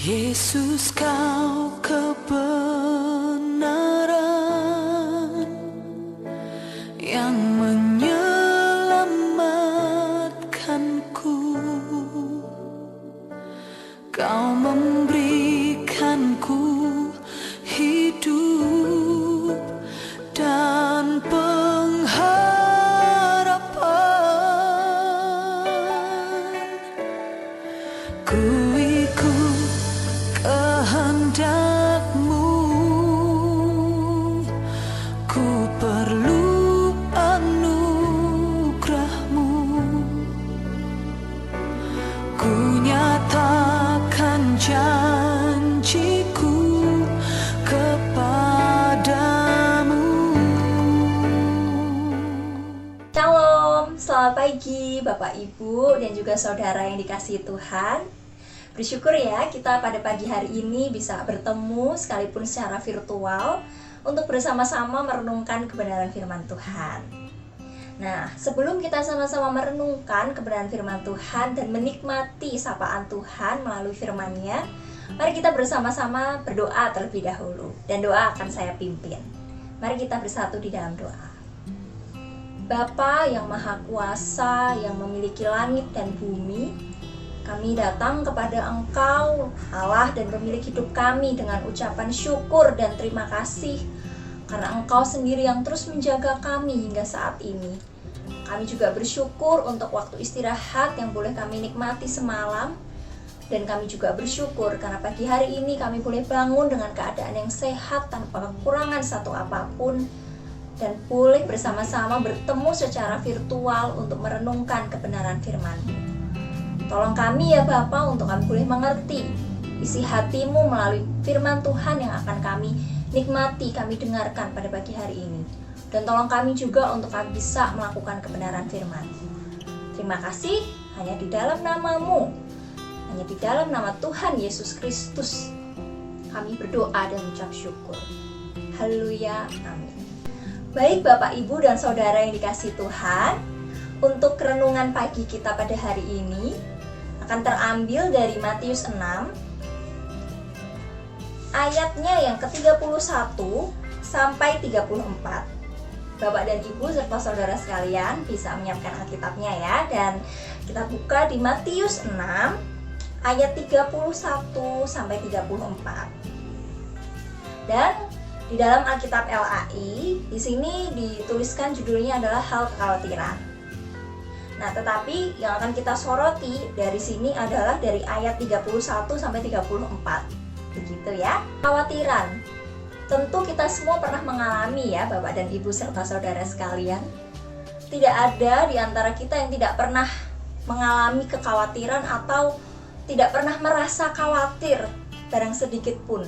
Yesus, kau kebenaran yang menyelamatkanku. Kau memberikanku hidup dan pengharapan. Ku ikut kehendak-Mu, ku perlu anugerah-Mu. Ku nyatakan janjiku kepadamu. Shalom, selamat pagi Bapak Ibu dan juga saudara yang dikasihi Tuhan. Bersyukur ya kita pada pagi hari ini bisa bertemu sekalipun secara virtual untuk bersama-sama merenungkan kebenaran firman Tuhan. Nah, sebelum kita sama-sama merenungkan kebenaran firman Tuhan dan menikmati sapaan Tuhan melalui firman-Nya, mari kita bersama-sama berdoa terlebih dahulu dan doa akan saya pimpin. Mari kita bersatu di dalam doa. Bapa yang Maha Kuasa, yang memiliki langit dan bumi, kami datang kepada Engkau, Allah dan pemilik hidup kami, dengan ucapan syukur dan terima kasih karena Engkau sendiri yang terus menjaga kami hingga saat ini. Kami juga bersyukur untuk waktu istirahat yang boleh kami nikmati semalam, dan kami juga bersyukur karena pagi hari ini kami boleh bangun dengan keadaan yang sehat tanpa kekurangan satu apapun, dan boleh bersama-sama bertemu secara virtual untuk merenungkan kebenaran firman-Mu. Tolong kami ya Bapa untuk kami boleh mengerti isi hati-Mu melalui firman Tuhan yang akan kami nikmati, kami dengarkan pada pagi hari ini. Dan tolong kami juga untuk kami bisa melakukan kebenaran firman. Terima kasih, hanya di dalam nama-Mu, hanya di dalam nama Tuhan Yesus Kristus kami berdoa dan ucap syukur. Haleluya, amin. Baik Bapak, Ibu, dan Saudara yang dikasihi Tuhan, untuk renungan pagi kita pada hari ini akan terambil dari Matius 6 ayatnya yang ke-31 sampai 34. Bapak dan Ibu serta saudara sekalian bisa menyiapkan Alkitabnya ya, dan kita buka di Matius 6 ayat 31 sampai 34. Dan di dalam Alkitab LAI di sini dituliskan judulnya adalah hal kekhawatiran. Nah, tetapi yang akan kita soroti dari sini adalah dari ayat 31 sampai 34. Begitu ya. Kekhawatiran. Tentu kita semua pernah mengalami ya, Bapak dan Ibu serta saudara sekalian. Tidak ada di antara kita yang tidak pernah mengalami kekhawatiran atau tidak pernah merasa khawatir barang sedikit pun.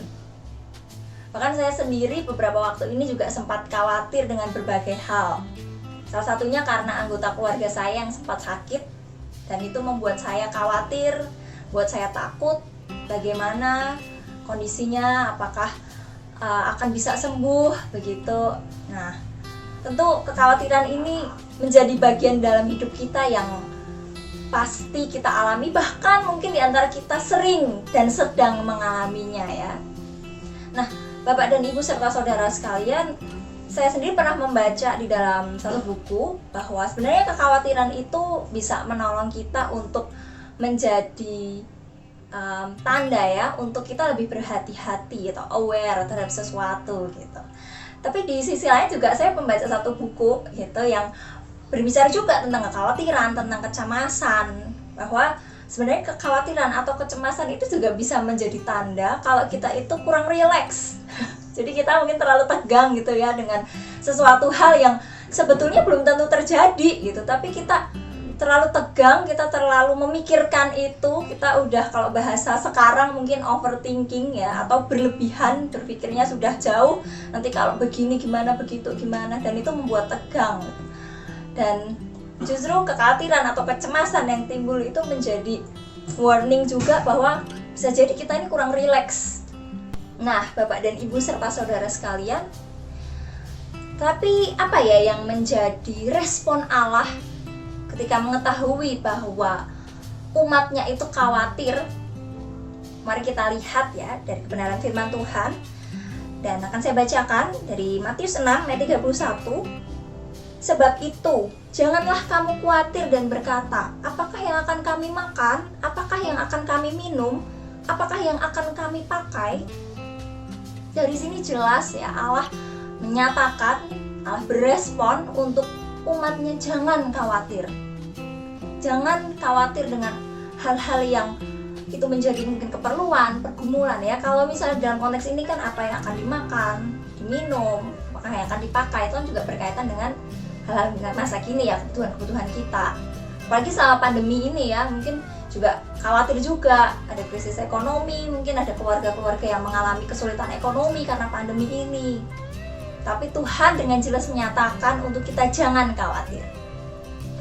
Bahkan saya sendiri beberapa waktu ini juga sempat khawatir dengan berbagai hal. Salah satunya karena anggota keluarga saya yang sempat sakit, dan itu membuat saya khawatir, buat saya takut bagaimana kondisinya, apakah akan bisa sembuh begitu. Nah, tentu kekhawatiran ini menjadi bagian dalam hidup kita yang pasti kita alami, bahkan mungkin di antara kita sering dan sedang mengalaminya ya. Nah, Bapak dan Ibu serta saudara sekalian, saya sendiri pernah membaca di dalam satu buku bahwa sebenarnya kekhawatiran itu bisa menolong kita untuk menjadi tanda ya, untuk kita lebih berhati-hati atau aware terhadap sesuatu gitu. Tapi di sisi lain juga saya membaca satu buku gitu yang berbicara juga tentang kekhawatiran, tentang kecemasan, bahwa sebenarnya kekhawatiran atau kecemasan itu juga bisa menjadi tanda kalau kita itu kurang rileks. Jadi kita mungkin terlalu tegang gitu ya dengan sesuatu hal yang sebetulnya belum tentu terjadi gitu, tapi kita terlalu tegang, kita terlalu memikirkan itu, kita udah, kalau bahasa sekarang mungkin overthinking ya, atau berlebihan, berpikirnya sudah jauh, nanti kalau begini gimana, begitu gimana, dan itu membuat tegang. Dan justru kekhawatiran atau kecemasan yang timbul itu menjadi warning juga bahwa bisa jadi kita ini kurang rileks. Nah, Bapak dan Ibu serta saudara sekalian, tapi apa ya yang menjadi respon Allah ketika mengetahui bahwa umatnya itu khawatir Mari kita lihat ya dari kebenaran firman Tuhan. Dan akan saya bacakan dari Matius 6 ayat 31. Sebab itu, janganlah kamu khawatir dan berkata, apakah yang akan kami makan? Apakah yang akan kami minum? Apakah yang akan kami pakai? Dari sini jelas ya, Allah menyatakan, Allah berespon untuk umatnya jangan khawatir. Jangan khawatir dengan hal-hal yang itu menjadi mungkin keperluan, pergumulan ya. Kalau misalnya dalam konteks ini kan apa yang akan dimakan, diminum, apakah yang akan dipakai, itu kan juga berkaitan dengan hal-hal masa kini ya, kebutuhan-kebutuhan kita. Apalagi selama pandemi ini ya, mungkin juga khawatir juga, ada krisis ekonomi, mungkin ada keluarga-keluarga yang mengalami kesulitan ekonomi karena pandemi ini. Tapi Tuhan dengan jelas menyatakan untuk kita jangan khawatir.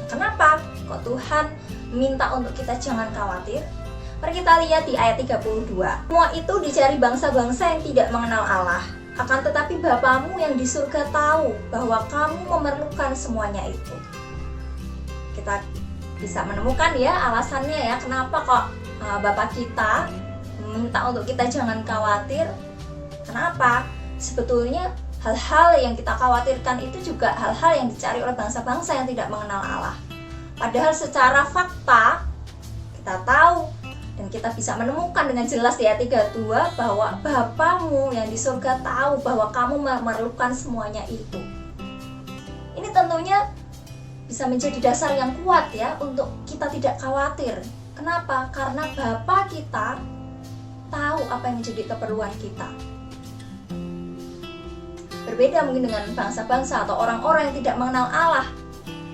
Kenapa? Kok Tuhan minta untuk kita jangan khawatir? Mari kita lihat di ayat 32. Semua itu dicari bangsa-bangsa yang tidak mengenal Allah. Akan tetapi Bapamu yang di surga tahu bahwa kamu memerlukan semuanya itu. Kita bisa menemukan ya alasannya ya, kenapa kok Bapak kita minta untuk kita jangan khawatir. Kenapa? Sebetulnya hal-hal yang kita khawatirkan itu juga hal-hal yang dicari oleh bangsa-bangsa yang tidak mengenal Allah. Padahal secara fakta kita tahu dan kita bisa menemukan dengan jelas di ayat 32 bahwa Bapamu yang di surga tahu bahwa kamu memerlukan semuanya itu. Ini tentunya bisa menjadi dasar yang kuat ya untuk kita tidak khawatir. Kenapa? Karena Bapa kita tahu apa yang menjadi keperluan kita. Berbeda mungkin dengan bangsa-bangsa atau orang-orang yang tidak mengenal Allah,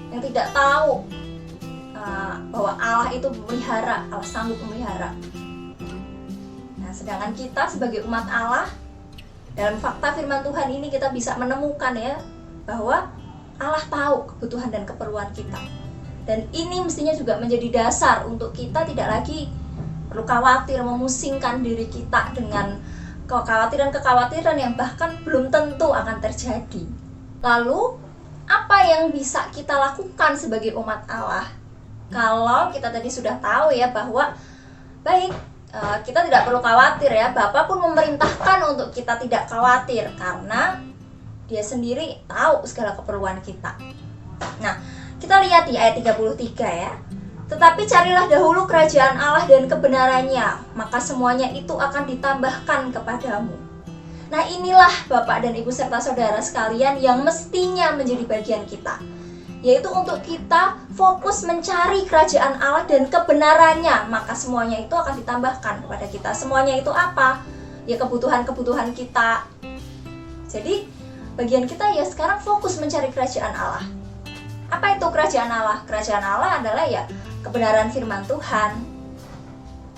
yang tidak tahu bahwa Allah itu memelihara, Allah sanggup memelihara. Nah, sedangkan kita sebagai umat Allah, dalam fakta firman Tuhan ini kita bisa menemukan ya bahwa Allah tahu kebutuhan dan keperluan kita. Dan ini mestinya juga menjadi dasar untuk kita tidak lagi perlu khawatir, memusingkan diri kita dengan kekhawatiran-kekhawatiran yang bahkan belum tentu akan terjadi. Lalu, apa yang bisa kita lakukan sebagai umat Allah? Kalau kita tadi sudah tahu ya bahwa baik, kita tidak perlu khawatir ya, Bapa pun memerintahkan untuk kita tidak khawatir karena Dia sendiri tahu segala keperluan kita. Nah, kita lihat di ayat 33 ya. Tetapi carilah dahulu kerajaan Allah dan kebenarannya, maka semuanya itu akan ditambahkan kepadamu. Nah, inilah Bapak dan Ibu serta saudara sekalian yang mestinya menjadi bagian kita, yaitu untuk kita fokus mencari kerajaan Allah dan kebenarannya, maka semuanya itu akan ditambahkan kepada kita. Semuanya itu apa? Ya kebutuhan-kebutuhan kita. Jadi bagian kita ya sekarang fokus mencari kerajaan Allah. Apa itu kerajaan Allah? Kerajaan Allah adalah ya kebenaran firman Tuhan,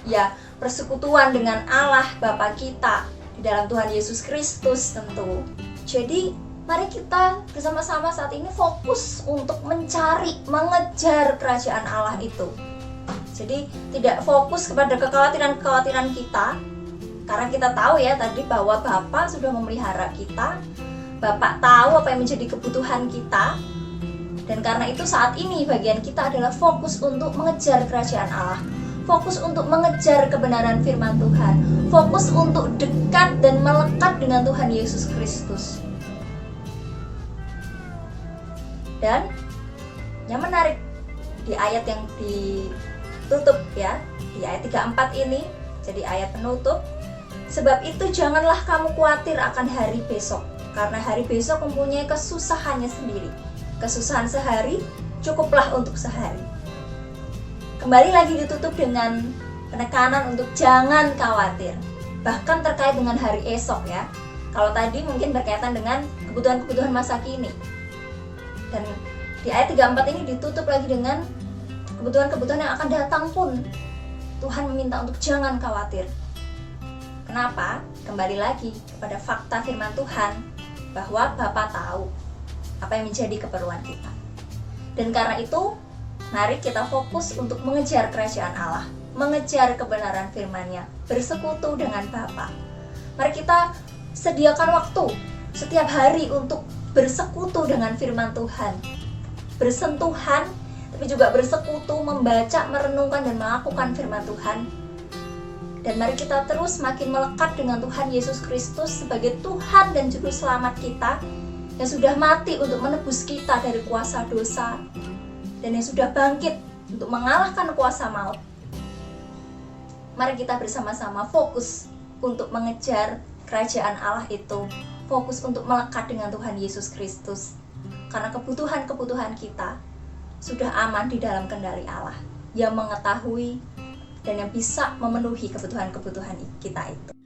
ya persekutuan dengan Allah Bapa kita di dalam Tuhan Yesus Kristus tentu. Jadi mari kita bersama-sama saat ini fokus untuk mencari, mengejar kerajaan Allah itu. Jadi tidak fokus kepada kekhawatiran-kekhawatiran kita, karena kita tahu ya tadi bahwa Bapa sudah memelihara kita, Bapa tahu apa yang menjadi kebutuhan kita. Dan karena itu saat ini bagian kita adalah fokus untuk mengejar kerajaan Allah, fokus untuk mengejar kebenaran firman Tuhan, fokus untuk dekat dan melekat dengan Tuhan Yesus Kristus. Dan yang menarik di ayat yang ditutup ya, di ayat 34 ini jadi ayat penutup. Sebab itu janganlah kamu khawatir akan hari besok, karena hari besok mempunyai kesusahannya sendiri. Kesusahan sehari cukuplah untuk sehari. Kembali lagi ditutup dengan penekanan untuk jangan khawatir, bahkan terkait dengan hari esok ya. Kalau tadi mungkin berkaitan dengan kebutuhan-kebutuhan masa kini, dan di ayat 34 ini ditutup lagi dengan kebutuhan-kebutuhan yang akan datang pun Tuhan meminta untuk jangan khawatir. Kenapa? Kembali lagi kepada fakta firman Tuhan bahwa Bapa tahu apa yang menjadi keperluan kita. Dan karena itu, mari kita fokus untuk mengejar kerajaan Allah, mengejar kebenaran firman-Nya, bersekutu dengan Bapa. Mari kita sediakan waktu setiap hari untuk bersekutu dengan firman Tuhan, bersentuhan, tapi juga bersekutu, membaca, merenungkan, dan melakukan firman Tuhan. Dan mari kita terus makin melekat dengan Tuhan Yesus Kristus sebagai Tuhan dan Juru Selamat kita, yang sudah mati untuk menebus kita dari kuasa dosa, dan yang sudah bangkit untuk mengalahkan kuasa maut. Mari kita bersama-sama fokus untuk mengejar kerajaan Allah itu, fokus untuk melekat dengan Tuhan Yesus Kristus. Karena kebutuhan-kebutuhan kita sudah aman di dalam kendali Allah, yang mengetahui dan yang bisa memenuhi kebutuhan-kebutuhan kita itu.